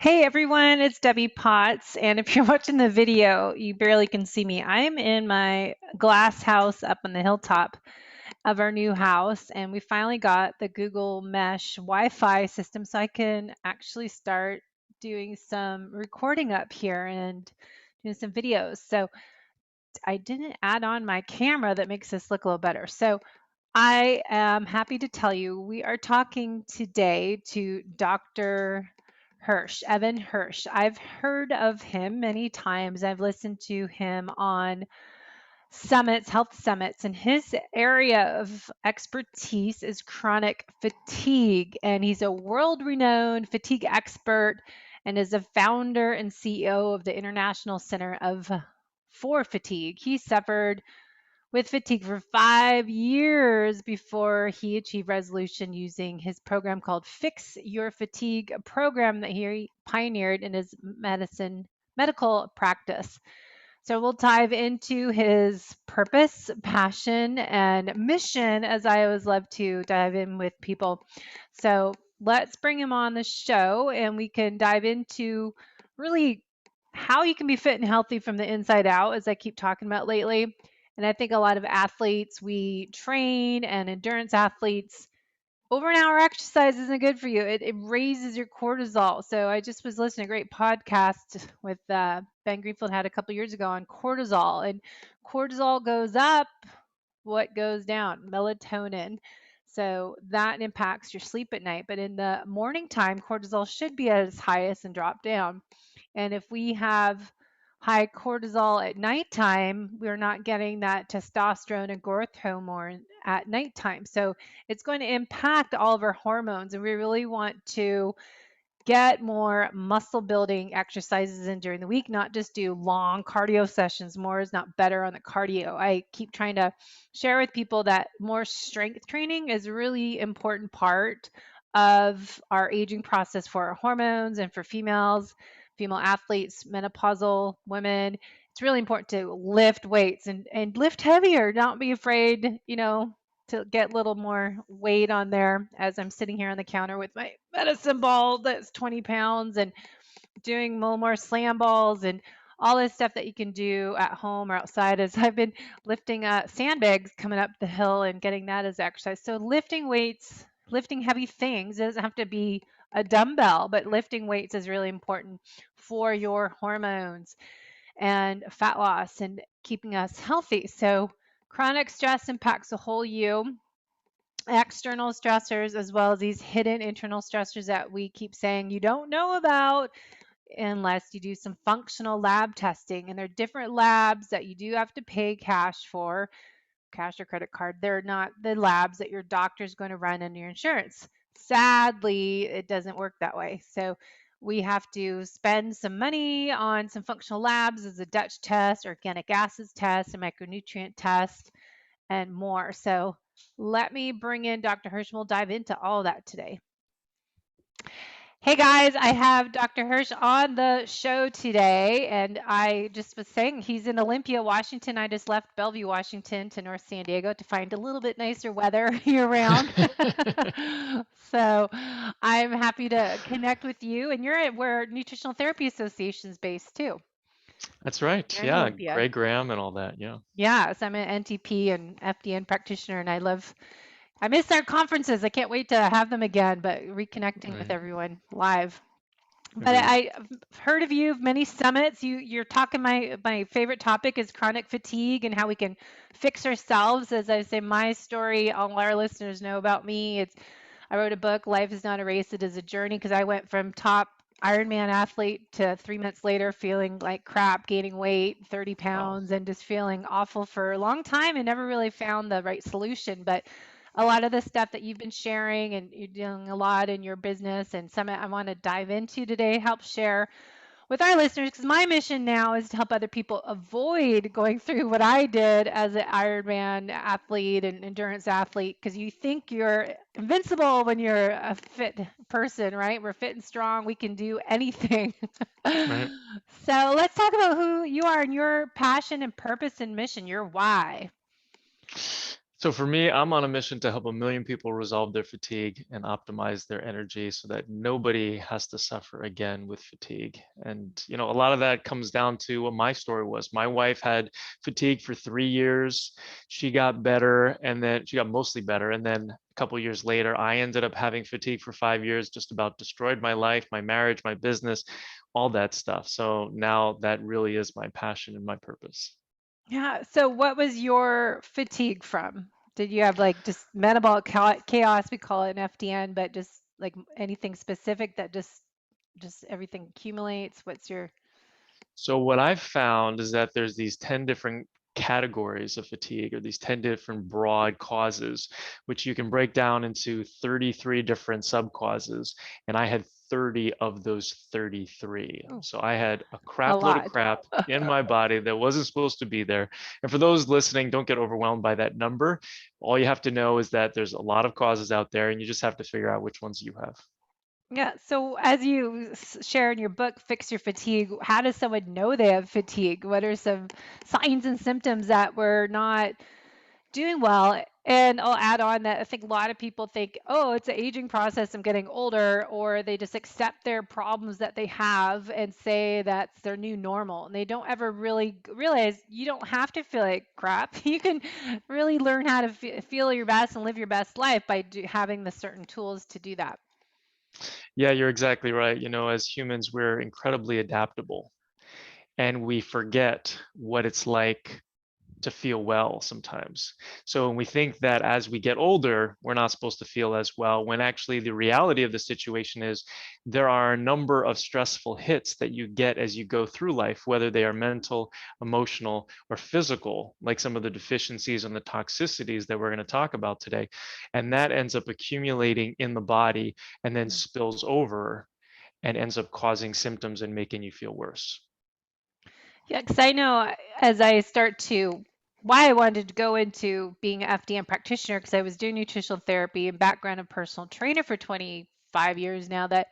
Hey everyone, it's Debbie Potts, and if you're watching the video, you barely can see me. I'm in my glass house up on the hilltop of our new house, and we finally got the Google Mesh Wi-Fi system so I can actually start doing some recording up here and doing some videos. So I didn't add on my camera that makes this look a little better. So I am happy to tell you we are talking today to Dr. Hirsch, Evan Hirsch. I've heard of him many times. I've listened to him on summits, health summits, and his area of expertise is chronic fatigue. And he's a world renowned fatigue expert and is a founder and CEO of the International Center for Fatigue. He suffered with fatigue for 5 years before he achieved resolution using his program called Fix Your Fatigue, a program that he pioneered in his medical practice. So we'll dive into his purpose, passion, and mission, as I always love to dive in with people. So let's bring him on the show and we can dive into really how you can be fit and healthy from the inside out, as I keep talking about lately. And I think a lot of athletes we train and endurance athletes, over an hour exercise isn't good for you. It raises your cortisol. So I just was listening to a great podcast with Ben Greenfield had a couple years ago on cortisol, and cortisol goes up, what goes down? Melatonin. So that impacts your sleep at night. But in the morning time, cortisol should be at its highest and drop down. And if we have high cortisol at nighttime, we're not getting that testosterone and growth hormone at nighttime. So it's going to impact all of our hormones. And we really want to get more muscle building exercises in during the week, not just do long cardio sessions. More is not better on the cardio. I keep trying to share with people that more strength training is a really important part of our aging process for our hormones and for females, female athletes, menopausal women. It's really important to lift weights and lift heavier. Don't be afraid, to get a little more weight on there as I'm sitting here on the counter with my medicine ball that's 20 pounds and doing more slam balls and all this stuff that you can do at home or outside. As I've been lifting sandbags coming up the hill and getting that as exercise. So lifting weights, lifting heavy things, it doesn't have to be a dumbbell, but lifting weights is really important for your hormones and fat loss and keeping us healthy. So chronic stress impacts the whole you, external stressors as well as these hidden internal stressors that we keep saying you don't know about unless you do some functional lab testing. And there are different labs that you do have to pay cash for, cash or credit card. They're not the labs that your doctor's going to run under your insurance. Sadly, it doesn't work that way. So we have to spend some money on some functional labs as a Dutch test, organic acids test, a micronutrient test, and more. So let me bring in Dr. Hirsch. We'll dive into all of that today. Hey guys, I have Dr. Hirsch on the show today, and I just was saying he's in Olympia, Washington. I just left Bellevue, Washington to North San Diego to find a little bit nicer weather year round. So I'm happy to connect with you, and you're at where Nutritional Therapy Association is based too. That's right. You're in Yeah, Olympia. Greg Graham and all that. Yeah. Yeah, so I'm an NTP and FDN practitioner, and I miss our conferences. I can't wait to have them again, but reconnecting with Right. everyone live. But Agreed. I've heard of you many summits. You're talking. My favorite topic is chronic fatigue and how we can fix ourselves. As I say, my story, all our listeners know about me. I wrote a book, Life is Not a Race, It is a Journey, because I went from top Ironman athlete to 3 months later feeling like crap, gaining weight, 30 Wow. pounds, and just feeling awful for a long time and never really found the right solution. But a lot of the stuff that you've been sharing and you're doing a lot in your business and some I want to dive into today, help share with our listeners, because my mission now is to help other people avoid going through what I did as an Ironman athlete and endurance athlete, because you think you're invincible when you're a fit person, right? We're fit and strong. We can do anything. Right. So let's talk about who you are and your passion and purpose and mission, your why. So for me, I'm on a mission to help 1 million people resolve their fatigue and optimize their energy so that nobody has to suffer again with fatigue. And, a lot of that comes down to what my story was. My wife had fatigue for 3 years. She got better, and then she got mostly better. And then a couple of years later, I ended up having fatigue for 5 years, just about destroyed my life, my marriage, my business, all that stuff. So now that really is my passion and my purpose. Yeah. So what was your fatigue from? Did you have like just metabolic chaos? We call it an FDN, but just like anything specific that just everything accumulates? What's your So what I've found is that there's these 10 different categories of fatigue, or these 10 different broad causes, which you can break down into 33 different sub-causes. And I had 30 of those 33. oh, So I had a a crap load of lot? crap in my body that wasn't supposed to be there. And for those listening, don't get overwhelmed by that number. All you have to know is that there's a lot of causes out there, and you just have to figure out which ones you have. Yeah. So as you share in your book, Fix Your Fatigue, how does someone know they have fatigue? What are some signs and symptoms that we're not doing well? And I'll add on that I think a lot of people think, oh, it's an aging process, I'm getting older, or they just accept their problems that they have and say that's their new normal. And they don't ever really realize you don't have to feel like crap. You can really learn how to feel your best and live your best life by having the certain tools to do that. Yeah, you're exactly right. As humans, we're incredibly adaptable, and we forget what it's like to feel well sometimes. So when we think that as we get older, we're not supposed to feel as well, when actually the reality of the situation is there are a number of stressful hits that you get as you go through life, whether they are mental, emotional, or physical, like some of the deficiencies and the toxicities that we're going to talk about today. And that ends up accumulating in the body and then spills over and ends up causing symptoms and making you feel worse. Yeah, because I know as I start to, why I wanted to go into being an FDN practitioner, because I was doing nutritional therapy and background of personal trainer for 25 years now, that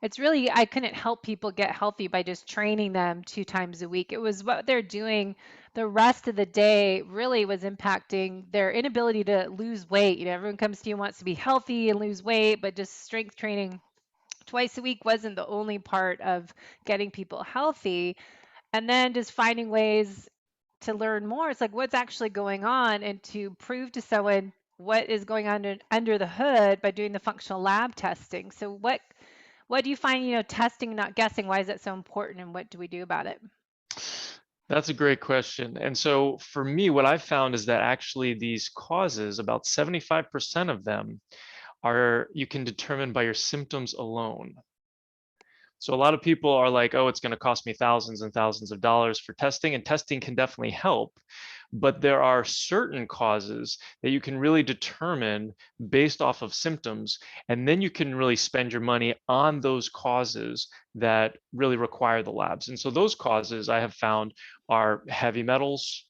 it's really, I couldn't help people get healthy by just training them 2 times a week. It was what they're doing the rest of the day really was impacting their inability to lose weight. Everyone comes to you and wants to be healthy and lose weight, but just strength training twice a week wasn't the only part of getting people healthy. And then just finding ways to learn more. It's like what's actually going on and to prove to someone what is going on under the hood by doing the functional lab testing. So what do you find, testing, not guessing, why is that so important and what do we do about it? That's a great question. And so for me, what I've found is that actually these causes, about 75% of them are you can determine by your symptoms alone. So a lot of people are like, oh, it's going to cost me thousands and thousands of dollars for testing, and testing can definitely help. But there are certain causes that you can really determine based off of symptoms, and then you can really spend your money on those causes that really require the labs. And so those causes I have found are heavy metals,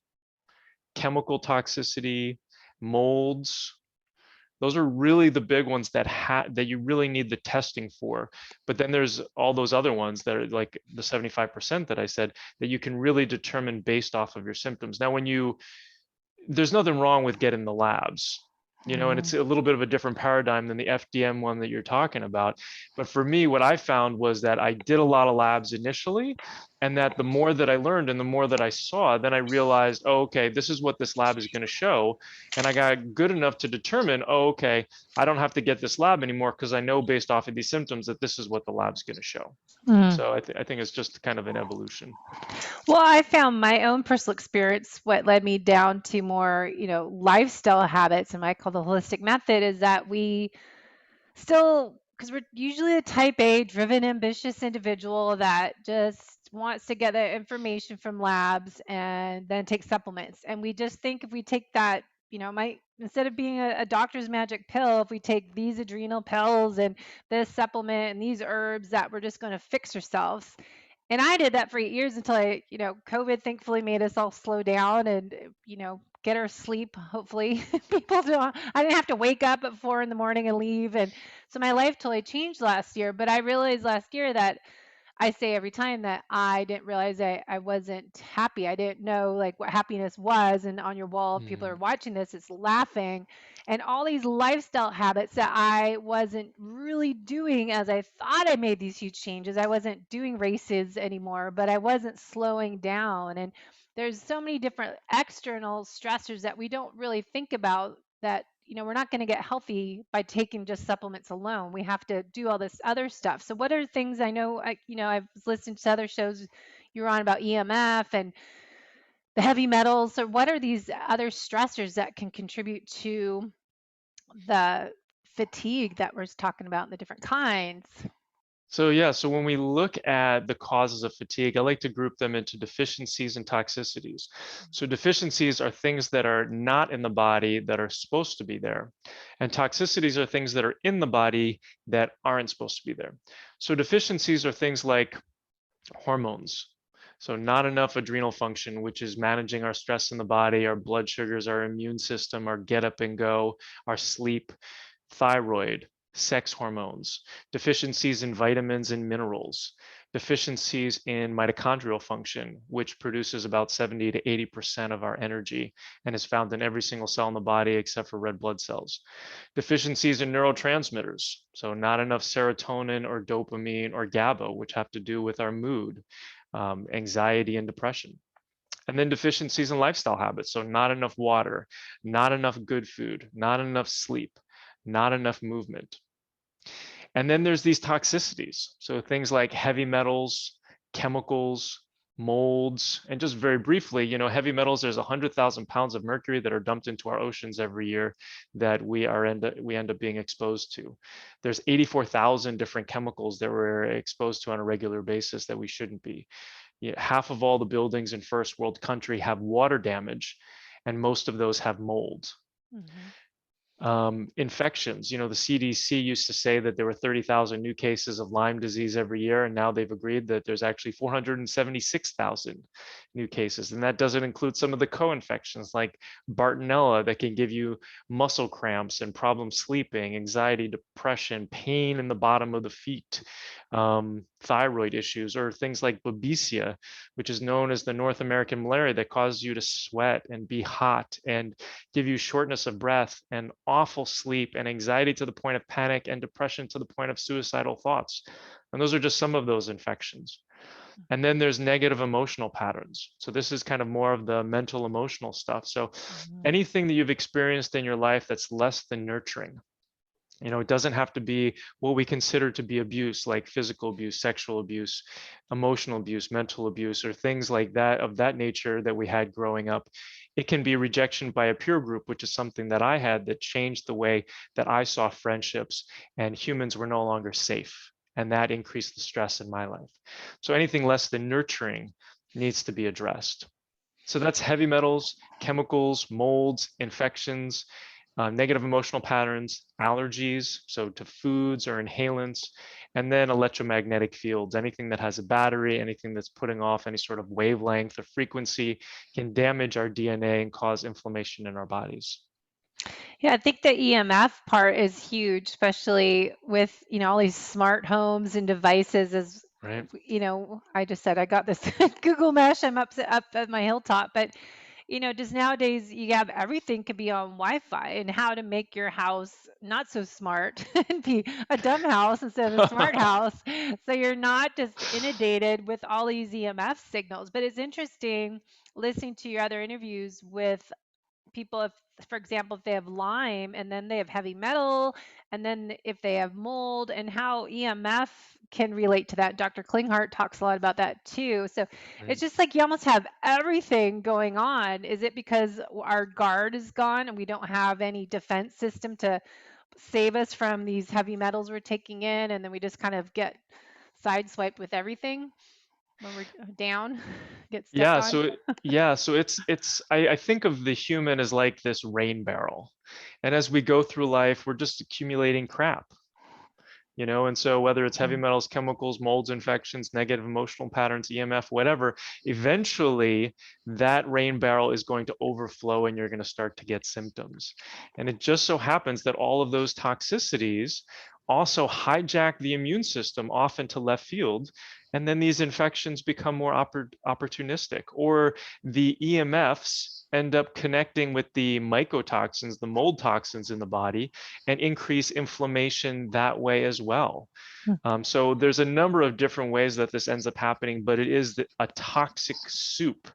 chemical toxicity, molds. Those are really the big ones that you really need the testing for. But then there's all those other ones that are like the 75% that I said that you can really determine based off of your symptoms. Now, there's nothing wrong with getting the labs, and it's Mm. a little bit of a different paradigm than the FDM one that you're talking about. But for me, what I found was that I did a lot of labs initially, and that the more that I learned and the more that I saw, then I realized, oh, okay, this is what this lab is going to show. And I got good enough to determine, oh, okay, I don't have to get this lab anymore because I know based off of these symptoms that this is what the lab's going to show. Mm. So I think it's just kind of an evolution. Well, I found my own personal experience, what led me down to more, lifestyle habits, and I call the holistic method, is that we still, because we're usually a type A driven, ambitious individual that just wants to get the information from labs and then take supplements. And we just think if we take that, might instead of being a doctor's magic pill, if we take these adrenal pills and this supplement and these herbs, that we're just going to fix ourselves. And I did that for 8 years until COVID thankfully made us all slow down and, get our sleep. Hopefully, people don't. I didn't have to wake up at 4 in the morning and leave. And so my life totally changed last year. But I realized last year that I say every time that I didn't realize I wasn't happy. I didn't know like what happiness was. And on your wall, if people are Mm, watching this, it's laughing and all these lifestyle habits that I wasn't really doing as I thought I made these huge changes. I wasn't doing races anymore, but I wasn't slowing down. And there's so many different external stressors that we don't really think about that we're not going to get healthy by taking just supplements alone. We have to do all this other stuff. So what are things I know I've listened to other shows you're on about EMF and the heavy metals. So what are these other stressors that can contribute to the fatigue that we're talking about and the different kinds? So yeah, so when we look at the causes of fatigue, I like to group them into deficiencies and toxicities. So deficiencies are things that are not in the body that are supposed to be there. And toxicities are things that are in the body that aren't supposed to be there. So deficiencies are things like hormones. So not enough adrenal function, which is managing our stress in the body, our blood sugars, our immune system, our get up and go, our sleep, thyroid, sex hormones, deficiencies in vitamins and minerals, deficiencies in mitochondrial function, which produces about 70 to 80% of our energy and is found in every single cell in the body except for red blood cells. Deficiencies in neurotransmitters, so not enough serotonin or dopamine or GABA, which have to do with our mood, anxiety, and depression. And then deficiencies in lifestyle habits. So not enough water, not enough good food, not enough sleep, not enough movement. And then there's these toxicities. So things like heavy metals, chemicals, molds, and just very briefly, heavy metals, there's 100,000 pounds of mercury that are dumped into our oceans every year that we end up being exposed to. There's 84,000 different chemicals that we're exposed to on a regular basis that we shouldn't be. Half of all the buildings in first world country have water damage, and most of those have mold. Mm-hmm. Infections, the CDC used to say that there were 30,000 new cases of Lyme disease every year, and now they've agreed that there's actually 476,000 new cases. And that doesn't include some of the co-infections like Bartonella that can give you muscle cramps and problems sleeping, anxiety, depression, pain in the bottom of the feet, thyroid issues, or things like Babesia, which is known as the North American malaria that causes you to sweat and be hot and give you shortness of breath and awful sleep and anxiety to the point of panic and depression to the point of suicidal thoughts. And those are just some of those infections. And then there's negative emotional patterns. So this is kind of more of the mental emotional stuff. So Mm-hmm. anything that you've experienced in your life that's less than nurturing. It doesn't have to be what we consider to be abuse, like physical abuse, sexual abuse, emotional abuse, mental abuse, or things like that of that nature that we had growing up. It can be rejection by a peer group, which is something that I had that changed the way that I saw friendships, and humans were no longer safe. And that increased the stress in my life. So anything less than nurturing needs to be addressed. So that's heavy metals, chemicals, molds, infections, negative emotional patterns, allergies, so to foods or inhalants, and then electromagnetic fields. Anything that has a battery, anything that's putting off any sort of wavelength or frequency can damage our DNA and cause inflammation in our bodies. Yeah, I think the EMF part is huge, especially with, all these smart homes and devices as Right. I just said I got this Google Mesh. I'm up at my hilltop, but just nowadays you have everything could be on Wi-Fi and how to make your house not so smart and be a dumb house instead of a smart house. So you're not just inundated with all these EMF signals. But it's interesting listening to your other interviews with people if for example if they have Lyme and then they have heavy metal and then if they have mold and how EMF can relate to that. Dr. Klinghardt talks a lot about that too. So Right. it's just like you almost have everything going on. Is it because our guard is gone and we don't have any defense system to save us from these heavy metals we're taking in and then we just kind of get sideswiped with everything when we're down, get stepped Yeah, on? so I think of the human as like this rain barrel. And as we go through life, we're just accumulating crap. And so whether it's heavy metals, chemicals, molds, infections, negative emotional patterns, EMF, whatever, eventually that rain barrel is going to overflow and you're going to start to get symptoms. And it just so happens that all of those toxicities also hijack the immune system off into left field. And then these infections become more opportunistic, or the EMFs end up connecting with the mycotoxins, the mold toxins in the body, and increase inflammation that way as well. So there's a number of different ways that this ends up happening, but it is a toxic soup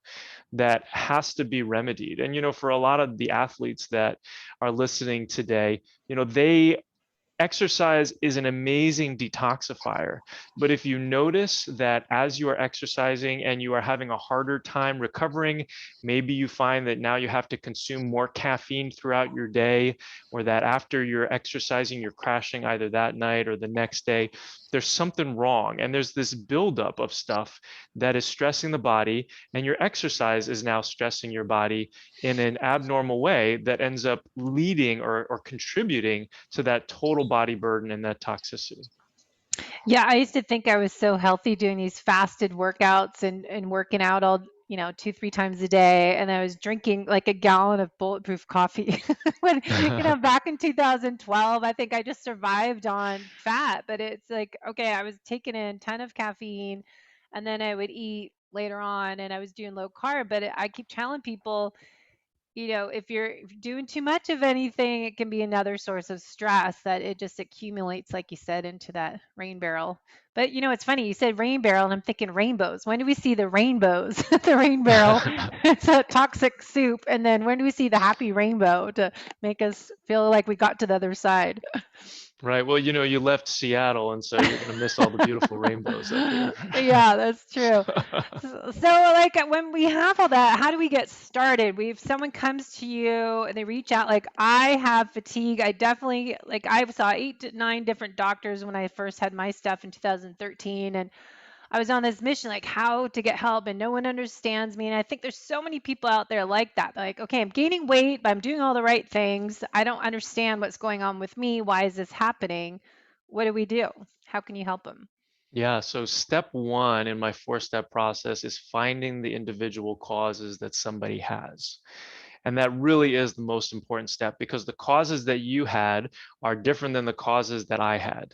that has to be remedied. And, for a lot of the athletes that are listening today, they exercise is an amazing detoxifier. But if you notice that as you are exercising and you are having a harder time recovering, maybe you find that now you have to consume more caffeine throughout your day, or that after you're exercising, you're crashing either that night or the next day, there's something wrong. And there's this buildup of stuff that is stressing the body, and your exercise is now stressing your body in an abnormal way that ends up leading or contributing to that total body burden and that toxicity. Yeah, I used to think I was so healthy doing these fasted workouts and working out all, 2, 3 times a day. And I was drinking like a gallon of bulletproof coffee when, back in 2012, I think I just survived on fat. But it's like, okay, I was taking in a ton of caffeine and then I would eat later on and I was doing low carb. But I keep telling people, if you're doing too much of anything, it can be another source of stress that it just accumulates, like you said, into that rain barrel. But it's funny, you said rain barrel, and I'm thinking rainbows. When do we see the rainbows? The rain barrel, it's a toxic soup. And then when do we see the happy rainbow to make us feel like we got to the other side? Right. Well, you left Seattle, and so you're going to miss all the beautiful rainbows up here. Yeah, that's true. So, like, when we have all that, how do we get started? If someone comes to you and they reach out, like, I have fatigue. I definitely, like, I saw 8 to 9 different doctors when I first had my stuff in 2013, and I was on this mission, like, how to get help, and no one understands me. And I think there's so many people out there like that. They're like, okay, I'm gaining weight, but I'm doing all the right things. I don't understand what's going on with me. Why is this happening? What do we do? How can you help them? Yeah, so step one in my 4-step process is finding the individual causes that somebody has. And that really is the most important step, because the causes that you had are different than the causes that I had.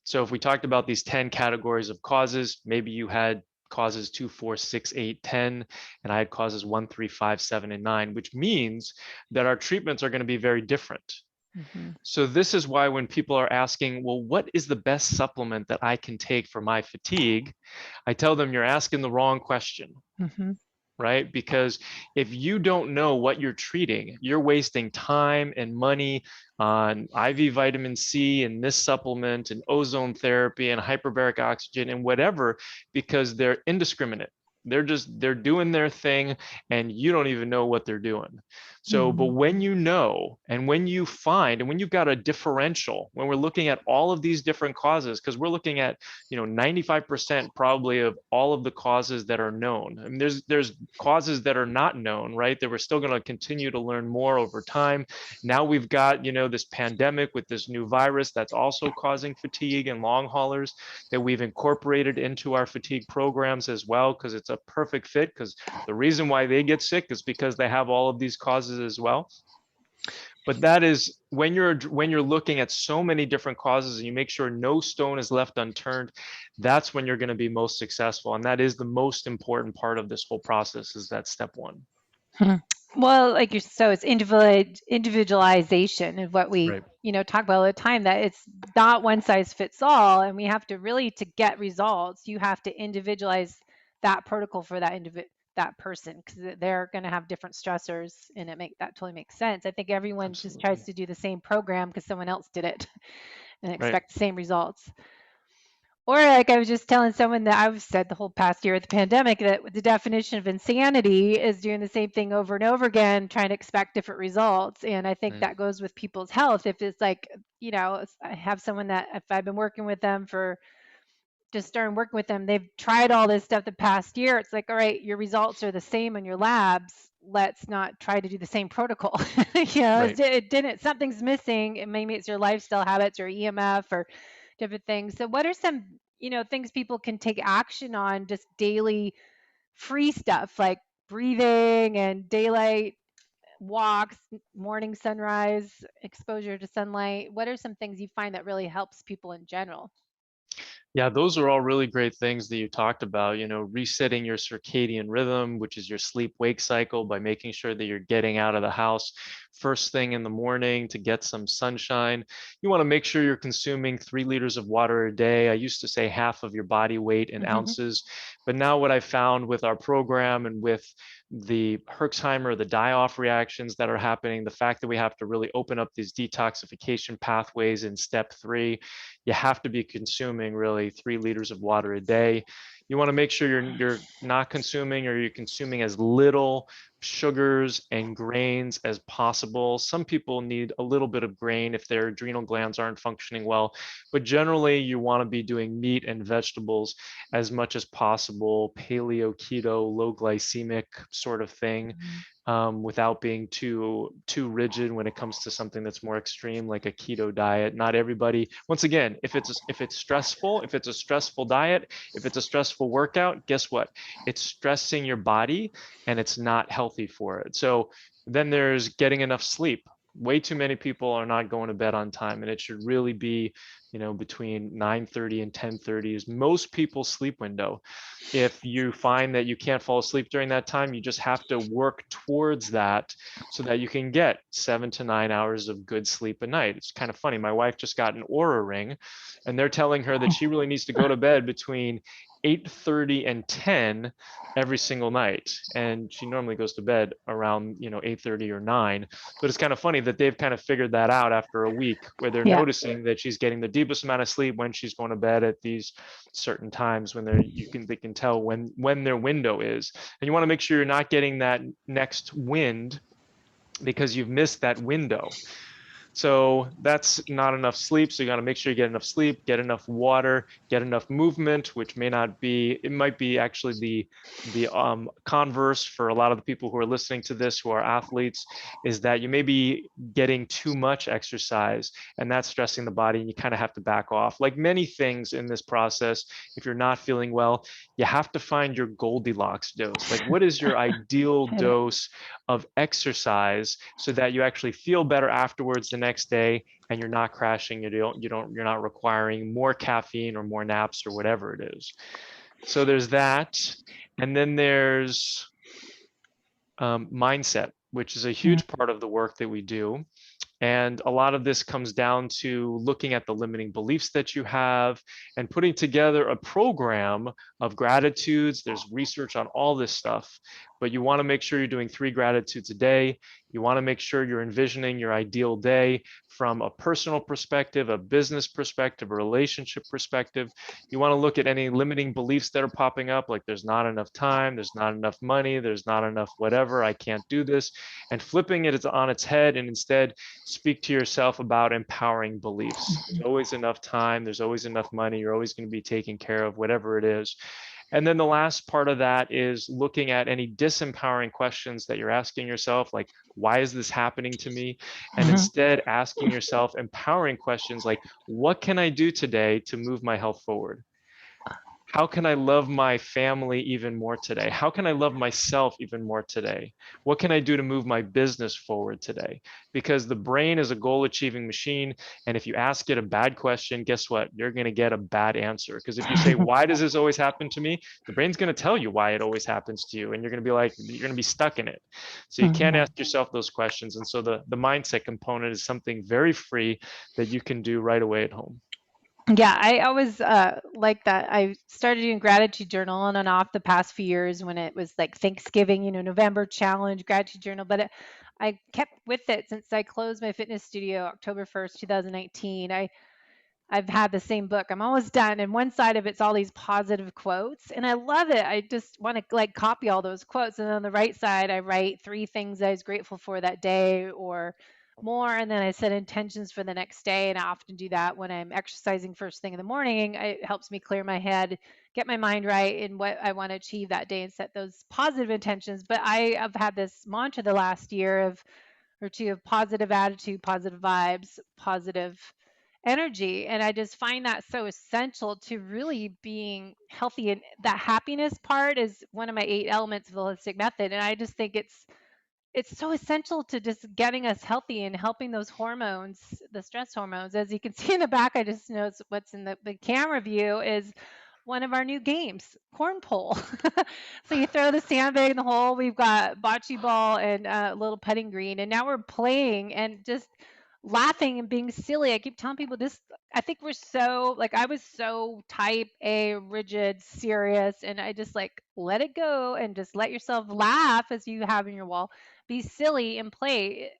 So if we talked about these 10 categories of causes, maybe you had causes 2, 4, 6, 8, 10, and I had causes 1, 3, 5, 7, and 9, which means that our treatments are going to be very different. Mm-hmm. So this is why when people are asking, well, what is the best supplement that I can take for my fatigue? I tell them you're asking the wrong question, Mm-hmm. right? Because if you don't know what you're treating, you're wasting time and money on IV vitamin C and this supplement and ozone therapy and hyperbaric oxygen and whatever, because they're indiscriminate. They're doing their thing, and you don't even know what they're doing. So, but Mm-hmm. when you know, and when you find, and when you've got a differential, when we're looking at all of these different causes, because we're looking at 95% probably of all of the causes that are known. I mean, there's causes that are not known, right? That we're still going to continue to learn more over time. Now we've got this pandemic with this new virus that's also causing fatigue and long haulers that we've incorporated into our fatigue programs as well, because it's a perfect fit, because the reason why they get sick is because they have all of these causes as well. But that is when you're looking at so many different causes and you make sure no stone is left unturned, that's when you're going to be most successful. And that is the most important part of this whole process, is that step one. Well, like so it's individualization of what we, Right. talk about all the time, that it's not one size fits all. And we have to really, to get results, you have to individualize that protocol for that person, because they're going to have different stressors, and that totally makes sense. I think everyone just Absolutely. tries to do the same program because someone else did it and Right. expect the same results. Or like I was just telling someone that I've said the whole past year of the pandemic, that the definition of insanity is doing the same thing over and over again, trying to expect different results. And I think Right. that goes with people's health. If it's like, I have someone that if I've been working with them for just starting working with them, they've tried all this stuff the past year. It's like, all right, your results are the same in your labs. Let's not try to do the same protocol. Right. It didn't, something's missing. And maybe it's your lifestyle habits or EMF or different things. So what are some, things people can take action on, just daily free stuff like breathing and daylight walks, morning sunrise, exposure to sunlight? What are some things you find that really helps people in general? Yeah, those are all really great things that you talked about, resetting your circadian rhythm, which is your sleep wake cycle, by making sure that you're getting out of the house first thing in the morning to get some sunshine. You want to make sure you're consuming 3 liters of water a day. I used to say half of your body weight in ounces, but now what I found with our program and with the Herxheimer, the die-off reactions that are happening, the fact that we have to really open up these detoxification pathways in step 3, you have to be consuming really 3 liters of water a day. You want to make sure you're not consuming, or you're consuming as little sugars and grains as possible. Some people need a little bit of grain if their adrenal glands aren't functioning well, but generally you want to be doing meat and vegetables as much as possible, paleo, keto, low glycemic sort of thing, Mhm. without being too rigid when it comes to something that's more extreme, like a keto diet. Not everybody. Once again, if it's stressful, if it's a stressful diet, if it's a stressful workout, guess what? It's stressing your body, and it's not healthy for it. So then there's getting enough sleep. Way too many people are not going to bed on time, and it should really be, between 9:30 and 10:30 is most people's sleep window. If you find that you can't fall asleep during that time, you just have to work towards that so that you can get 7 to 9 hours of good sleep a night. It's kind of funny. My wife just got an Aura ring, and they're telling her that she really needs to go to bed between 8:30 and 10 every single night, and she normally goes to bed around 8:30 or 9. But it's kind of funny that they've kind of figured that out after a week, where they're Yeah. noticing that she's getting the deepest amount of sleep when she's going to bed at these certain times, when they can tell when their window is. And you want to make sure you're not getting that next wind because you've missed that window. So that's not enough sleep. So you got to make sure you get enough sleep, get enough water, get enough movement, which may not be, it might be actually the converse for a lot of the people who are listening to this who are athletes, is that you may be getting too much exercise, and that's stressing the body, and you kind of have to back off. Like many things in this process, if you're not feeling well, you have to find your Goldilocks dose. Like, what is your ideal dose of exercise so that you actually feel better afterwards the next day, and you're not crashing, you're not requiring more caffeine or more naps or whatever it is. So there's that. And then there's mindset, which is a huge part of the work that we do. And a lot of this comes down to looking at the limiting beliefs that you have and putting together a program of gratitudes. There's research on all this stuff, but you want to make sure you're doing 3 gratitudes a day. You want to make sure you're envisioning your ideal day from a personal perspective, a business perspective, a relationship perspective. You want to look at any limiting beliefs that are popping up, like there's not enough time, there's not enough money, there's not enough whatever, I can't do this, and flipping it on its head, and instead speak to yourself about empowering beliefs. There's always enough time, there's always enough money, you're always going to be taken care of, whatever it is. And then the last part of that is looking at any disempowering questions that you're asking yourself, like, why is this happening to me? And Mhm. instead asking yourself empowering questions like, what can I do today to move my health forward? How can I love my family even more today? How can I love myself even more today? What can I do to move my business forward today? Because the brain is a goal achieving machine. And if you ask it a bad question, guess what? You're going to get a bad answer. Because if you say, why does this always happen to me? The brain's going to tell you why it always happens to you. And you're going to be like, you're going to be stuck in it. So you can't Mhm. ask yourself those questions. And so the mindset component is something very free that you can do right away at home. Yeah, I always like that. I started doing gratitude journal on and off the past few years when it was like Thanksgiving, November challenge, gratitude journal. But I kept with it since I closed my fitness studio October 1st, 2019. I've had the same book. I'm almost done. And one side of it's all these positive quotes. And I love it. I just want to like copy all those quotes. And on the right side, I write 3 things I was grateful for that day or more. And then I set intentions for the next day. And I often do that when I'm exercising first thing in the morning. It helps me clear my head, get my mind right in what I want to achieve that day and set those positive intentions. But I have had this mantra the last year of or two of positive attitude, positive vibes, positive energy. And I just find that so essential to really being healthy. And that happiness part is one of my 8 elements of the holistic method. And I just think it's it's so essential to just getting us healthy and helping those hormones, the stress hormones. As you can see in the back, I just noticed what's in the camera view is one of our new games, corn pole. So you throw the sandbag in the hole. We've got bocce ball and a little putting green, and now we're playing and just laughing and being silly. I keep telling people this. I think we're so like I was so type A, rigid, serious, and I just like let it go and just let yourself laugh as you have in your wall. Be silly and play.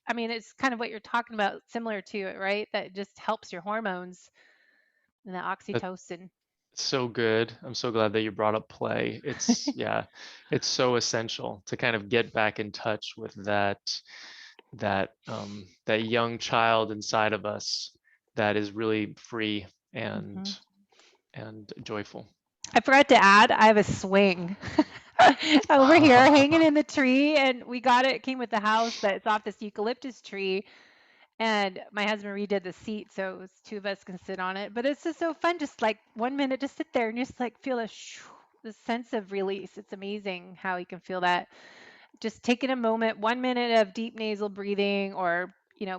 I mean, it's kind of what you're talking about, similar to it, right? That just helps your hormones and the That's oxytocin. so good. I'm so glad that you brought up play. It's, yeah, it's so essential to kind of get back in touch with that young child inside of us that is really free Hmm. and joyful. I forgot to add, I have a swing over here hanging in the tree, and we got it. It came with the house, but it's off this eucalyptus tree. And my husband redid the seat, so it was two of us can sit on it. But it's just so fun, just like 1 minute, just sit there and just like feel the sense of release. It's amazing how you can feel that. Just taking a moment, 1 minute of deep nasal breathing, or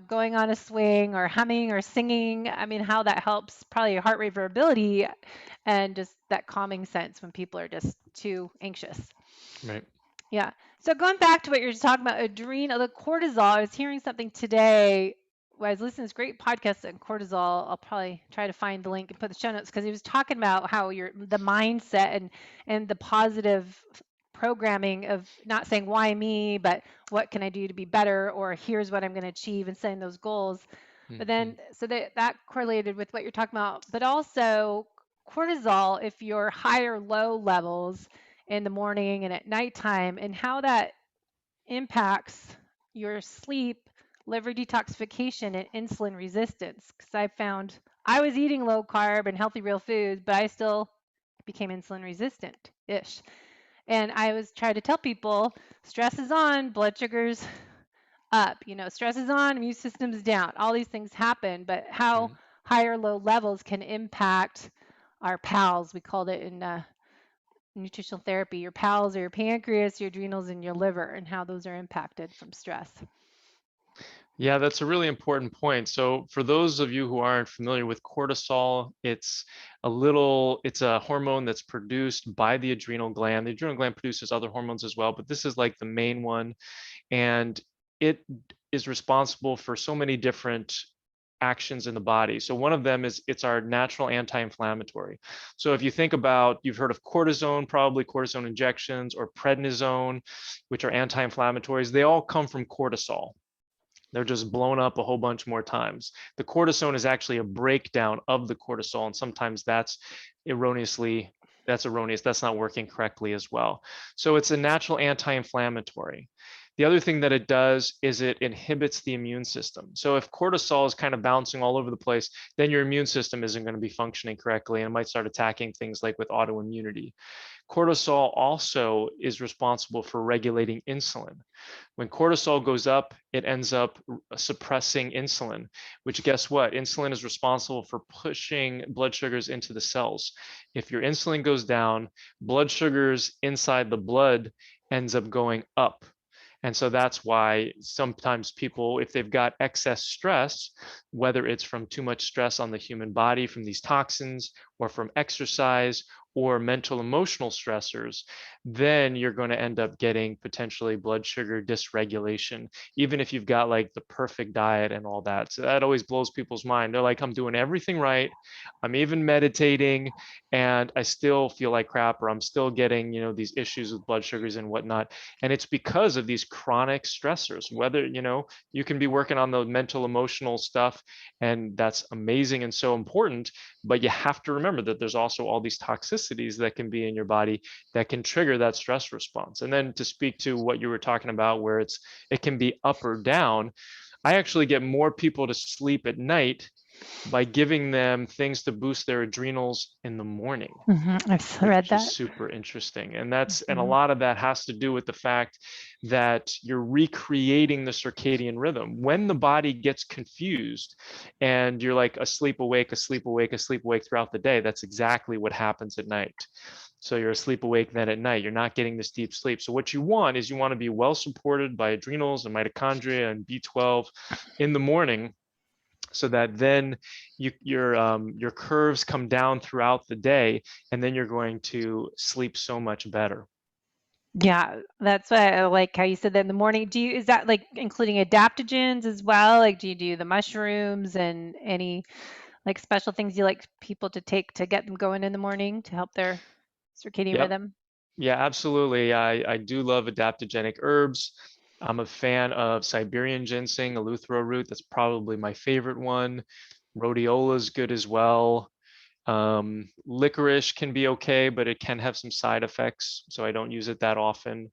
going on a swing, or humming, or singing. I mean, how that helps probably your heart rate variability and just that calming sense when people are just too anxious. Right. Yeah. So going back to what you're talking about, adrenal, the cortisol. I was hearing something today. I was listening to this great podcast on cortisol. I'll probably try to find the link and put the show notes because he was talking about how the mindset and the positive programming of not saying why me, but what can I do to be better, or here's what I'm going to achieve, and setting those goals. But Hmm. then, so that correlated with what you're talking about, but also cortisol, if you're high or low levels in the morning and at nighttime, and how that impacts your sleep, liver detoxification, and insulin resistance. Because I found I was eating low carb and healthy real foods, but I still became insulin resistant ish. And I was trying to tell people stress is on, blood sugars up, stress is on, immune system's down. All these things happen, but how Hmm. high or low levels can impact our pals. We called it in nutritional therapy, your pals are your pancreas, your adrenals, and your liver, and how those are impacted from stress. Yeah, that's a really important point. So for those of you who aren't familiar with cortisol, it's a hormone that's produced by the adrenal gland. The adrenal gland produces other hormones as well, but this is like the main one. And it is responsible for so many different actions in the body. So one of them is it's our natural anti-inflammatory. So if you think about, you've heard of cortisone, probably cortisone injections, or prednisone, which are anti-inflammatories, they all come from cortisol. They're just blown up a whole bunch more times. The cortisone is actually a breakdown of the cortisol, and sometimes erroneously, that's erroneous. That's not working correctly as well. So it's a natural anti-inflammatory. The other thing that it does is it inhibits the immune system. So if cortisol is kind of bouncing all over the place, then your immune system isn't going to be functioning correctly and it might start attacking things like with autoimmunity. Cortisol also is responsible for regulating insulin. When cortisol goes up, it ends up suppressing insulin, which, guess what? Insulin is responsible for pushing blood sugars into the cells. If your insulin goes down, blood sugars inside the blood ends up going up. And so that's why sometimes people, if they've got excess stress, whether it's from too much stress on the human body from these toxins, or from exercise, or mental emotional stressors, then you're going to end up getting potentially blood sugar dysregulation, even if you've got like the perfect diet and all that. So that always blows people's mind. They're like, I'm doing everything right. I'm even meditating and I still feel like crap, or I'm still getting, these issues with blood sugars and whatnot. And it's because of these chronic stressors, whether, you can be working on the mental, emotional stuff, and that's amazing and so important. But you have to remember that there's also all these toxicities that can be in your body that can trigger that stress response. And then to speak to what you were talking about, where it can be up or down, I actually get more people to sleep at night by giving them things to boost their adrenals in the morning, I've read which is that. super interesting. And a Hmm. lot of that has to do with the fact that you're recreating the circadian rhythm. When the body gets confused and you're like asleep, awake, asleep, awake, asleep, awake throughout the day, that's exactly what happens at night. So you're asleep awake then at night. You're not getting this deep sleep. So what you want is you want to be well supported by adrenals and mitochondria and B12 in the morning, so that then your curves come down throughout the day, and then you're going to sleep so much better. Yeah, that's why I like how you said that in the morning. Is that like including adaptogens as well? Like, do you do the mushrooms and any like special things you like people to take to get them going in the morning to help their circadian Yep. rhythm? Yeah, absolutely. I do love adaptogenic herbs. I'm a fan of Siberian ginseng, eleuthero root. That's probably my favorite one. Rhodiola is good as well. Licorice can be okay, but it can have some side effects, so I don't use it that often.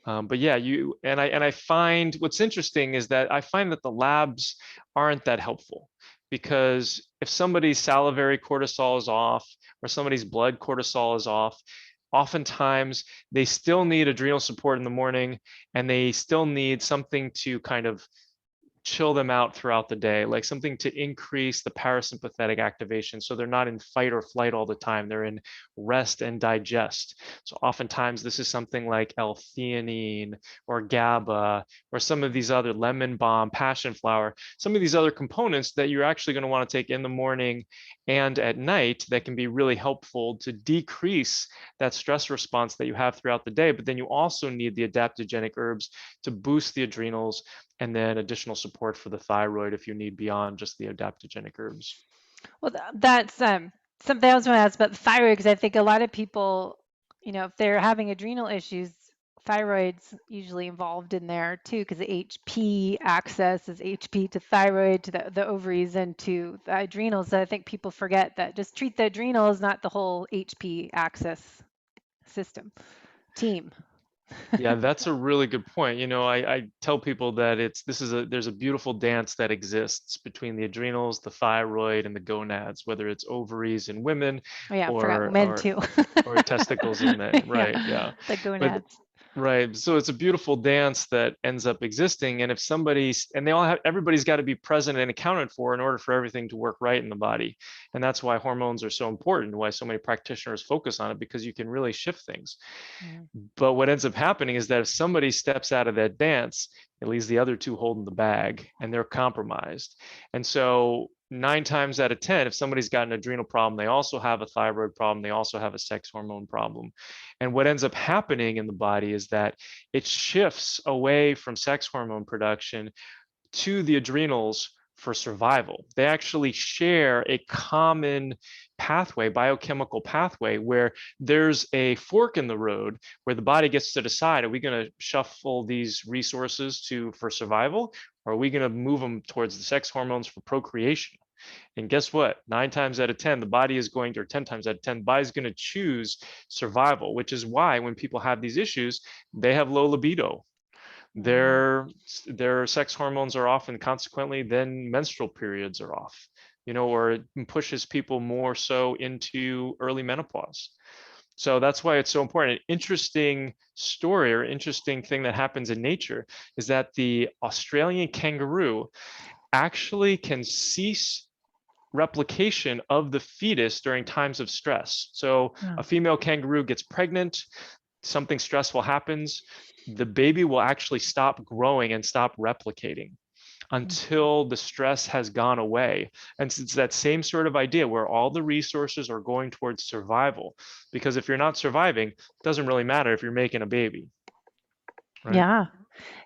But yeah, I find what's interesting is that I find that the labs aren't that helpful, because if somebody's salivary cortisol is off or somebody's blood cortisol is off, oftentimes they still need adrenal support in the morning, and they still need something to kind of chill them out throughout the day, like something to increase the parasympathetic activation. So they're not in fight or flight all the time. They're in rest and digest. So oftentimes this is something like L-theanine or GABA or some of these other lemon balm, passion flower, some of these other components that you're actually going to want to take in the morning and at night that can be really helpful to decrease that stress response that you have throughout the day. But then you also need the adaptogenic herbs to boost the adrenals, and then additional support for the thyroid if you need beyond just the adaptogenic herbs. Well, that's something I was going to ask about the thyroid because I think a lot of people, if they're having adrenal issues, thyroid's usually involved in there too because the HP access is HP to thyroid, to the ovaries, and to the adrenals. So I think people forget that just treat the adrenals, not the whole HP access system team. Yeah, that's a really good point. I tell people that there's a beautiful dance that exists between the adrenals, the thyroid, and the gonads, whether it's ovaries in women Oh yeah, I forgot or men too. testicles in men. Yeah, Right. Yeah. the But gonads. right. So it's a beautiful dance that ends up existing. And if and everybody's got to be present and accounted for in order for everything to work right in the body. And that's why hormones are so important, why so many practitioners focus on it, because you can really shift things. Mm. But what ends up happening is that if somebody steps out of that dance, it leaves the other two holding the bag, and they're compromised. And so 9 times out of 10, if somebody's got an adrenal problem, they also have a thyroid problem, they also have a sex hormone problem. And what ends up happening in the body is that it shifts away from sex hormone production to the adrenals for survival. They actually share a common pathway, biochemical pathway, where there's a fork in the road where the body gets to decide, are we going to shuffle these resources for survival, or are we going to move them towards the sex hormones for procreation? And guess what? 9 times out of 10, the body is going to, or 10 times out of 10, the body's going to choose survival, which is why when people have these issues, they have low libido. Mm. Their sex hormones are off, and consequently then menstrual periods are off, or it pushes people more so into early menopause. So that's why it's so important. An interesting story or interesting thing that happens in nature is that the Australian kangaroo actually can cease replication of the fetus during times of stress. So Oh. a female kangaroo gets pregnant, something stressful happens, the baby will actually stop growing and stop replicating until the stress has gone away. And it's that same sort of idea where all the resources are going towards survival. Because if you're not surviving, it doesn't really matter if you're making a baby, right? Yeah.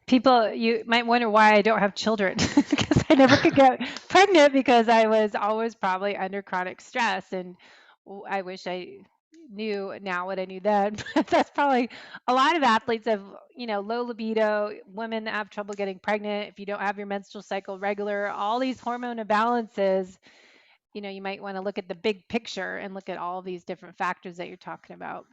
People, you might wonder why I don't have children because I never could get pregnant because I was always probably under chronic stress. And I wish I knew now what I knew then. But that's probably a lot of athletes have, low libido, women that have trouble getting pregnant. If you don't have your menstrual cycle regular, all these hormone imbalances, you might want to look at the big picture and look at all these different factors that you're talking about.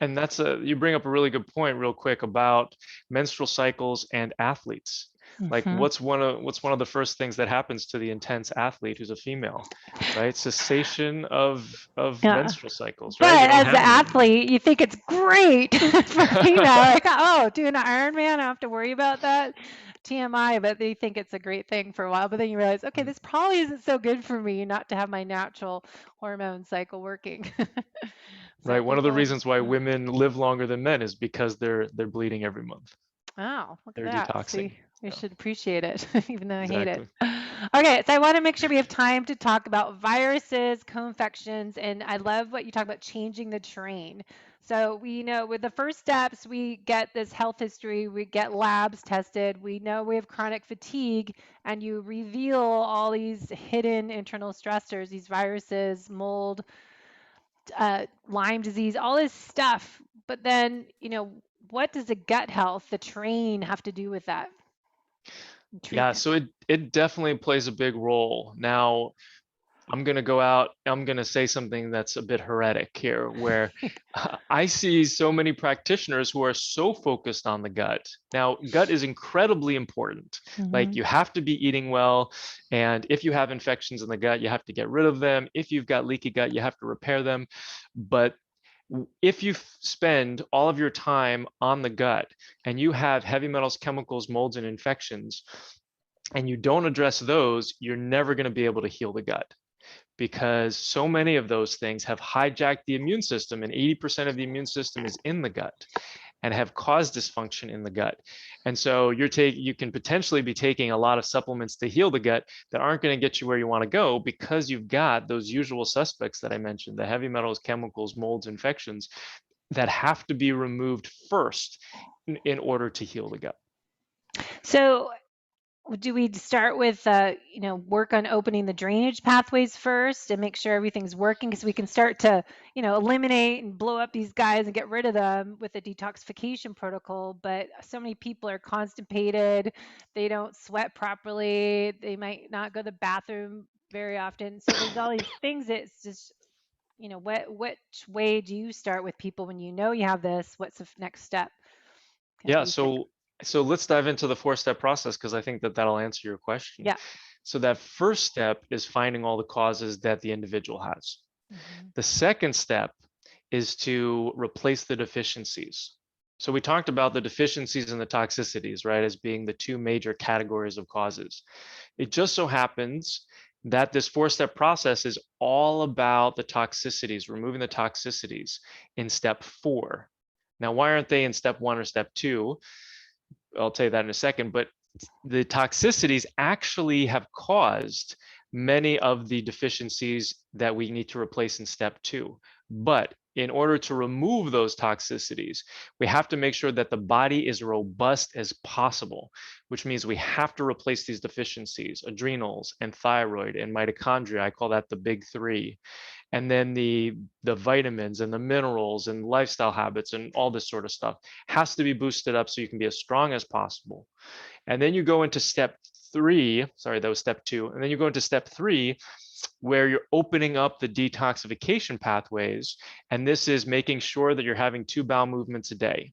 And you bring up a really good point real quick about menstrual cycles and athletes. Like Hmm. what's one of the first things that happens to the intense athlete who's a female, right? Cessation of Yeah. menstrual cycles, right? They But don't as the have them anymore. athlete, you think it's great for female. Like, oh, doing an Ironman, I don't have to worry about that. TMI, but they think it's a great thing for a while. But then you realize, okay, this probably isn't so good for me not to have my natural hormone cycle working. Right. Some One of the people, reasons why women live longer than men is because they're bleeding every month. oh, look at They're that. detoxing. See, we Yeah, should appreciate it, even though I hate it. exactly. Okay, so I want to make sure we have time to talk about viruses, co-infections, and I love what you talk about changing the terrain. So we know with the first steps, we get this health history, we get labs tested, we know we have chronic fatigue, and you reveal all these hidden internal stressors, these viruses, mold, Lyme disease, all this stuff. But then, what does the gut health, the terrain, have to do with that Yeah, treatment? so it definitely plays a big role. Now, I'm going to go out, I'm going to say something that's a bit heretic here, where I see so many practitioners who are so focused on the gut. Now, gut is incredibly important. Like, Hmm. you have to be eating well. And if you have infections in the gut, you have to get rid of them. If you've got leaky gut, you have to repair them. But if you spend all of your time on the gut and you have heavy metals, chemicals, molds, and infections, and you don't address those, you're never going to be able to heal the gut, because so many of those things have hijacked the immune system, and 80% of the immune system is in the gut and have caused dysfunction in the gut. And so you can potentially be taking a lot of supplements to heal the gut that aren't going to get you where you want to go, because you've got those usual suspects that I mentioned, the heavy metals, chemicals, molds, infections, that have to be removed first in order to heal the gut. So, do we start with, work on opening the drainage pathways first and make sure everything's working? Because we can start to, eliminate and blow up these guys and get rid of them with a detoxification protocol. But so many people are constipated, they don't sweat properly, they might not go to the bathroom very often. So there's all these things. It's just, which way do you start with people when you know you have this? What's the next step? Kind of Yeah, basic. so let's dive into the 4-step process, because I think that that'll answer your question. Yeah. So that first step is finding all the causes that the individual has. Hmm. The second step is to replace the deficiencies. So we talked about the deficiencies and the toxicities, right, as being the two major categories of causes. It just so happens that this 4-step process is all about the toxicities, removing the toxicities in step 4. Now, why aren't they in step 1 or step 2? I'll tell you that in a second, but the toxicities actually have caused many of the deficiencies that we need to replace in step 2. But in order to remove those toxicities, we have to make sure that the body is robust as possible, which means we have to replace these deficiencies, adrenals and thyroid and mitochondria. I call that the big 3. And then the vitamins and the minerals and lifestyle habits and all this sort of stuff has to be boosted up so you can be as strong as possible. And then you go into step 3. Sorry, that was step 2. And then you go into step 3, where you're opening up the detoxification pathways. And this is making sure that you're having 2 bowel movements a day.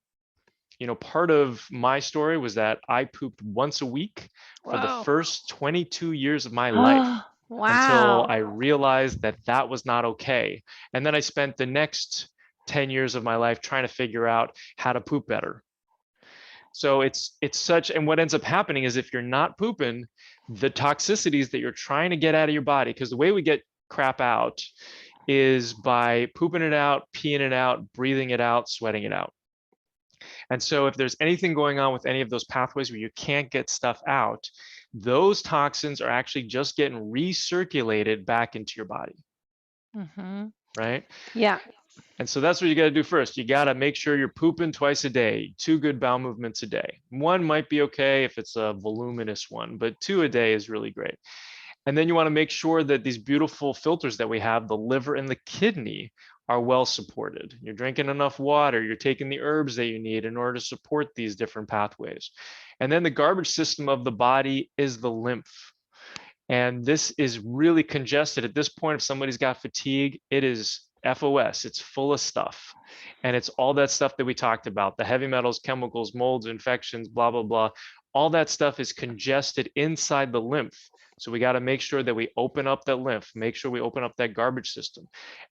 Part of my story was that I pooped once a week for the Whoa. first 22 years of my life, Oh, until wow. I realized that that was not okay. And then I spent the next 10 years of my life trying to figure out how to poop better. So it's such, and what ends up happening is, if you're not pooping, the toxicities that you're trying to get out of your body, because the way we get crap out is by pooping it out, peeing it out, breathing it out, sweating it out. And so if there's anything going on with any of those pathways where you can't get stuff out, those toxins are actually just getting recirculated back into your body, Hmm. right? Yeah. And so that's what you got to do first. You got to make sure you're pooping twice a day, 2 good bowel movements a day. 1 might be okay if it's a voluminous one, but 2 a day is really great. And then you want to make sure that these beautiful filters that we have, the liver and the kidney, are well supported. You're drinking enough water, you're taking the herbs that you need in order to support these different pathways. And then the garbage system of the body is the lymph. And this is really congested. At this point, if somebody's got fatigue, it is FOS, it's full of stuff. And it's all that stuff that we talked about, the heavy metals, chemicals, molds, infections, blah, blah, blah. All that stuff is congested inside the lymph. So we got to make sure that we open up that lymph, make sure we open up that garbage system.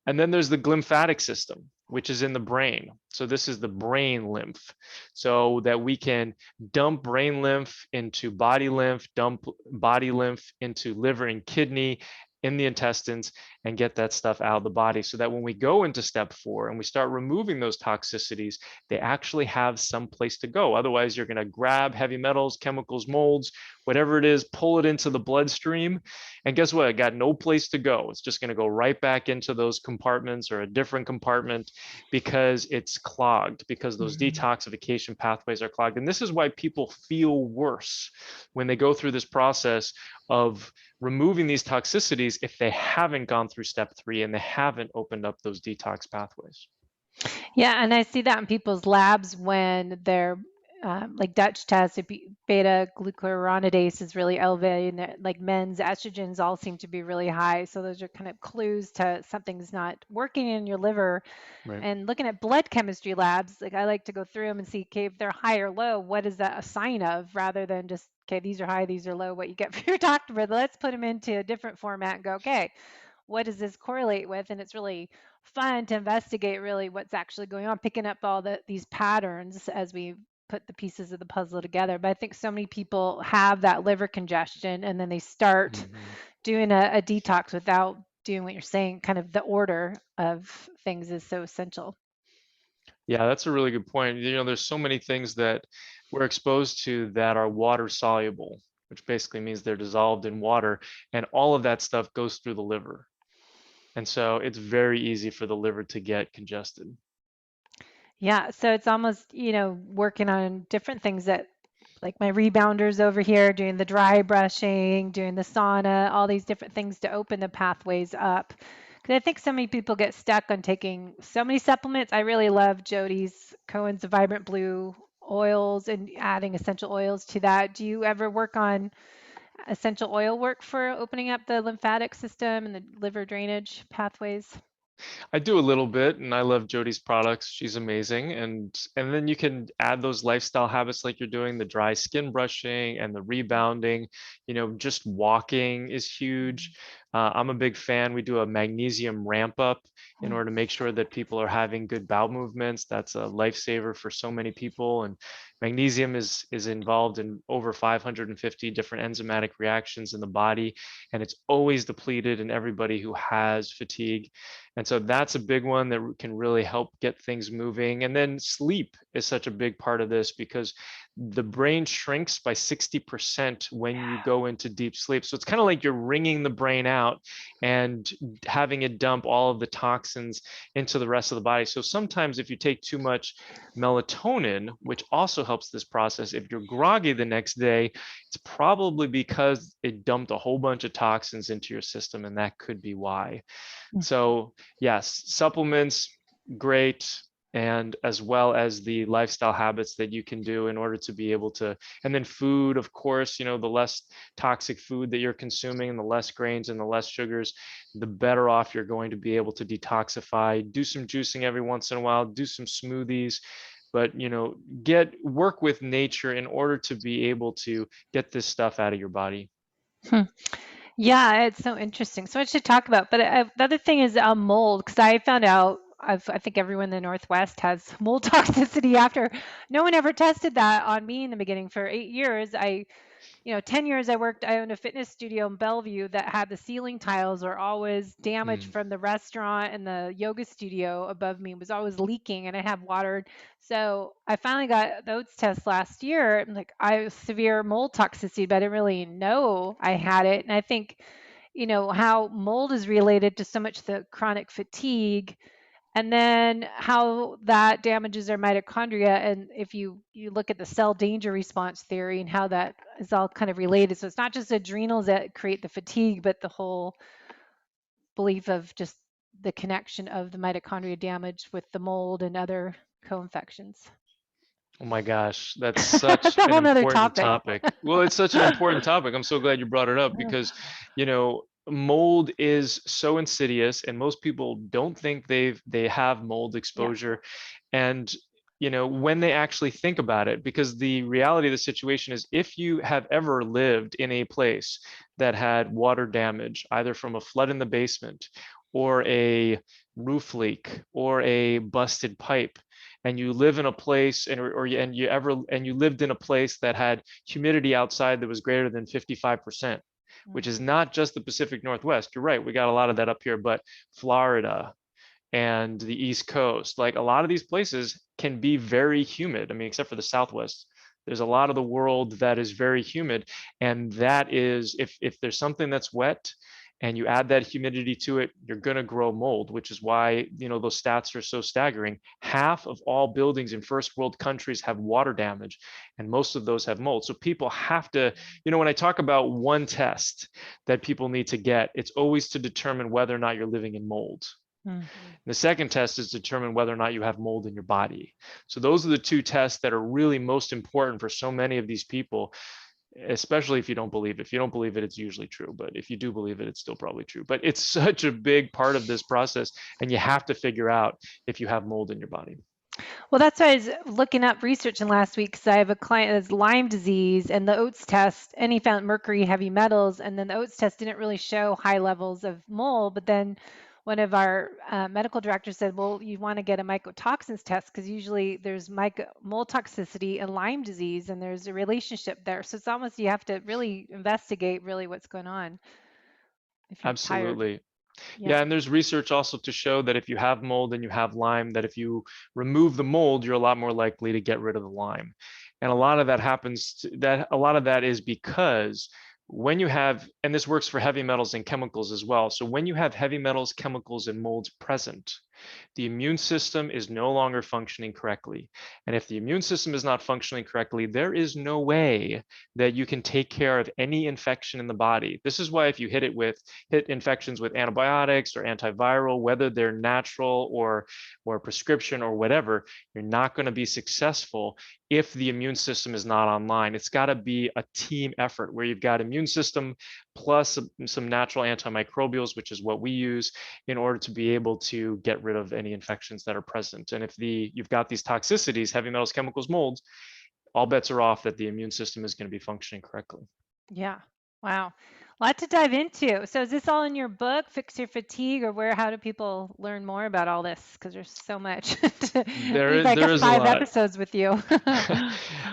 And then there's the glymphatic system, which is in the brain. So this is the brain lymph, so that we can dump brain lymph into body lymph, dump body lymph into liver and kidney, in the intestines. and get that stuff out of the body, so that when we go into step 4 and we start removing those toxicities, they actually have some place to go. Otherwise, you're going to grab heavy metals, chemicals, molds, whatever it is, pull it into the bloodstream, and guess what? It got no place to go. It's just going to go right back into those compartments or a different compartment, because it's clogged, because those detoxification pathways are clogged. And this is why people feel worse when they go through this process of removing these toxicities, if they haven't gone through step 3 and they haven't opened up those detox pathways. Yeah, and I see that in people's labs when they're like Dutch tests, if beta glucuronidase is really elevated, and like men's estrogens all seem to be really high. So those are kind of clues to something's not working in your liver. Right. And looking at blood chemistry labs, like I like to go through them and see, okay, if they're high or low, what is that a sign of, rather than just, okay, these are high, these are low, what you get from your doctor. But let's put them into a different format and go, okay, what does this correlate with? And it's really fun to investigate really what's actually going on, picking up all these patterns as we put the pieces of the puzzle together. But I think so many people have that liver congestion, and then they start doing a detox without doing what you're saying. Kind of the order of things is so essential. Yeah, that's a really good point. There's so many things that we're exposed to that are water soluble, which basically means they're dissolved in water, and all of that stuff goes through the liver. And so it's very easy for the liver to get congested. Yeah, so it's almost, working on different things that, like my rebounders over here, doing the dry brushing, doing the sauna, all these different things to open the pathways up. Because I think so many people get stuck on taking so many supplements. I really love Jody's Cohen's Vibrant Blue oils and adding essential oils to that. Do you ever work on essential oil work for opening up the lymphatic system and the liver drainage pathways? I do a little bit, and I love Jody's products. She's amazing. And then you can add those lifestyle habits like you're doing, the dry skin brushing and the rebounding. Just walking is huge. I'm a big fan. We do a magnesium ramp up in order to make sure that people are having good bowel movements. That's a lifesaver for so many people. And magnesium is involved in over 550 different enzymatic reactions in the body, and it's always depleted in everybody who has fatigue. And so that's a big one that can really help get things moving. And then sleep is such a big part of this, because the brain shrinks by 60% when you go into deep sleep. So it's kind of like you're wringing the brain out and having it dump all of the toxins into the rest of the body. So sometimes if you take too much melatonin, which also helps this process, if you're groggy the next day, it's probably because it dumped a whole bunch of toxins into your system, and that could be why. So yes, supplements, great. And as well as the lifestyle habits that you can do in order to be able to, and then food, of course, the less toxic food that you're consuming and the less grains and the less sugars, the better off you're going to be able to detoxify. Do some juicing every once in a while, do some smoothies, but work with nature in order to be able to get this stuff out of your body. Yeah, it's so interesting. So much to talk about. But the other thing is mold, because I found out I think everyone in the Northwest has mold toxicity after no one ever tested that on me in the beginning. For 8 years, 10 years I owned a fitness studio in Bellevue that had the ceiling tiles were always damaged from the restaurant, and the yoga studio above me was always leaking, and I had water. So I finally got those tests last year. And like, I have severe mold toxicity, but I didn't really know I had it. And I think, how mold is related to so much the chronic fatigue, and then how that damages our mitochondria. And if you look at the cell danger response theory and how that is all kind of related, so it's not just adrenals that create the fatigue, but the whole belief of just the connection of the mitochondria damage with the mold and other co-infections. Oh my gosh, that's That's such a an whole nother important topic. topic. Well, it's such an important topic. I'm so glad you brought it up, because, mold is so insidious, and most people don't think they have mold Yeah. exposure. And, when they actually think about it, because the reality of the situation is, if you have ever lived in a place that had water damage, either from a flood in the basement or a roof leak or a busted pipe, and you live in a place, and you lived in a place that had humidity outside that was greater than 55%, which is not just the Pacific Northwest. You're right, we got a lot of that up here, but Florida and the East Coast, like a lot of these places can be very humid. I mean, except for the Southwest, there's a lot of the world that is very humid. And that is, if there's something that's wet and you add that humidity to it, you're going to grow mold, which is why, those stats are so staggering. Half of all buildings in first world countries have water damage, and most of those have mold. So people have to, when I talk about one test that people need to get, it's always to determine whether or not you're living in mold. The second test is to determine whether or not you have mold in your body. So those are the two tests that are really most important for so many of these people, especially if you don't believe it. If you don't believe it, it's usually true. But if you do believe it, it's still probably true. But it's such a big part of this process, and you have to figure out if you have mold in your body. Well, that's why I was looking up researching last week, because I have a client that's Lyme disease, and the oats test, and he found mercury, heavy metals, and then the oats test didn't really show high levels of mold. But then one of our medical directors said, well, you want to get a mycotoxins test, because usually there's mold toxicity and Lyme disease, and there's a relationship there. So it's almost, you have to really investigate really what's going on if you're tired. Absolutely. Yeah, and there's research also to show that if you have mold and you have Lyme, that if you remove the mold, you're a lot more likely to get rid of the Lyme. And a lot of that is because when you have, and this works for heavy metals and chemicals as well. So when you have heavy metals, chemicals, and molds present, the immune system is no longer functioning correctly. And if the immune system is not functioning correctly, there is no way that you can take care of any infection in the body. This is why if you hit infections with antibiotics or antiviral, whether they're natural or prescription or whatever, you're not going to be successful if the immune system is not online. It's got to be a team effort where you've got immune system plus some natural antimicrobials, which is what we use in order to be able to get rid of any infections that are present. And if you've got these toxicities, heavy metals, chemicals, molds, all bets are off that the immune system is going to be functioning correctly. Yeah. Wow. A lot to dive into. So is this all in your book, Fix Your Fatigue, or how do people learn more about all this? Because there's so much. There is 5 episodes with you.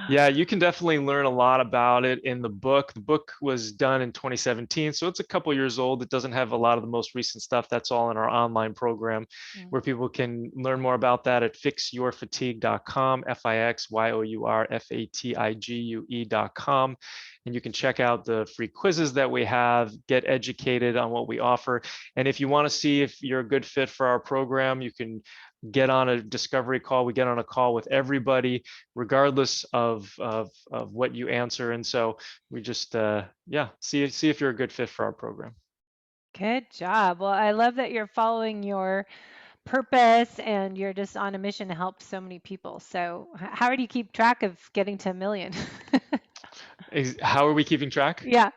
Yeah, you can definitely learn a lot about it in the book. The book was done in 2017, so it's a couple years old. It doesn't have a lot of the most recent stuff. That's all in our online program, where people can learn more about that at fixyourfatigue.com, fixyourfatigue.com. And you can check out the free quizzes that we have, get educated on what we offer. And if you want to see if you're a good fit for our program, you can get on a discovery call. We get on a call with everybody, regardless of what you answer. And so we just, see if you're a good fit for our program. Good job. Well, I love that you're following your purpose and you're just on a mission to help so many people. So how do you keep track of getting to 1 million? How are we keeping track? Yeah.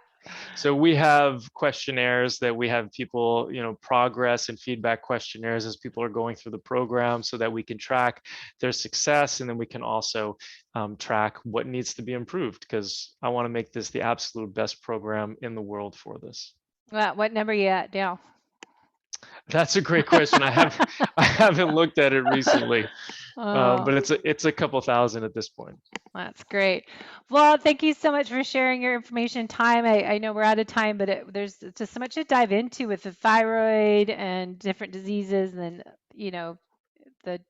So we have questionnaires that we have people, progress and feedback questionnaires as people are going through the program, so that we can track their success, and then we can also track what needs to be improved, because I want to make this the absolute best program in the world for this. Well, what number are you at now? That's a great question. I haven't looked at it recently, but it's a couple thousand at this point. That's great. Well, thank you so much for sharing your information and time. I know we're out of time, but there's just so much to dive into with the thyroid and different diseases, and then the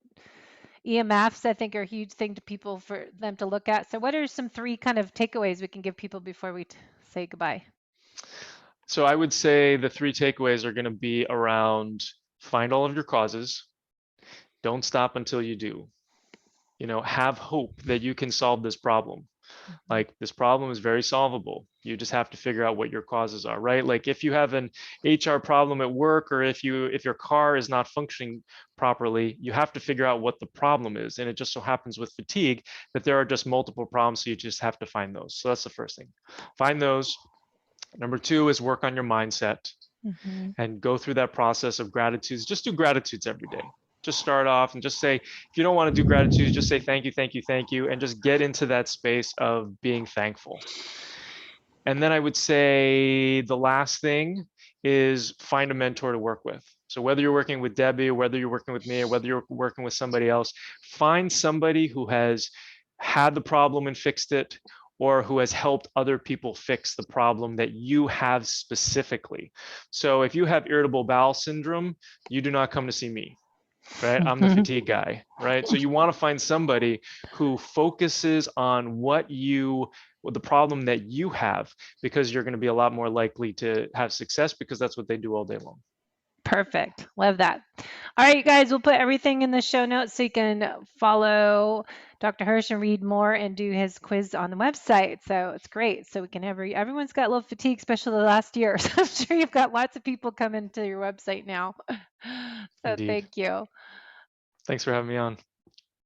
EMFs, I think, are a huge thing to people for them to look at. So what are some 3 kind of takeaways we can give people before we say goodbye? So I would say the 3 takeaways are going to be around: find all of your causes. Don't stop until you do. Have hope that you can solve this problem. Like, this problem is very solvable. You just have to figure out what your causes are, right? Like, if you have an HR problem at work, or if your car is not functioning properly, you have to figure out what the problem is. And it just so happens with fatigue that there are just multiple problems, so you just have to find those. So that's the first thing. Find those. Number 2 is work on your mindset and go through that process of gratitudes. Just do gratitudes every day. Just start off and just say, if you don't want to do gratitude, just say thank you, thank you, thank you, and just get into that space of being thankful. And then I would say the last thing is find a mentor to work with. So whether you're working with Debbie, or whether you're working with me, or whether you're working with somebody else, find somebody who has had the problem and fixed it, or who has helped other people fix the problem that you have specifically. So if you have irritable bowel syndrome, you do not come to see me, right? I'm the fatigue guy, right? So you want to find somebody who focuses on the problem that you have, because you're going to be a lot more likely to have success, because that's what they do all day long. Perfect. Love that. All right, you guys, we'll put everything in the show notes so you can follow Dr. Hirsch and read more and do his quiz on the website. So it's great. So we can everyone's got a little fatigue, especially the last year. So I'm sure you've got lots of people coming to your website now. So Indeed. thank you. Thanks for having me on.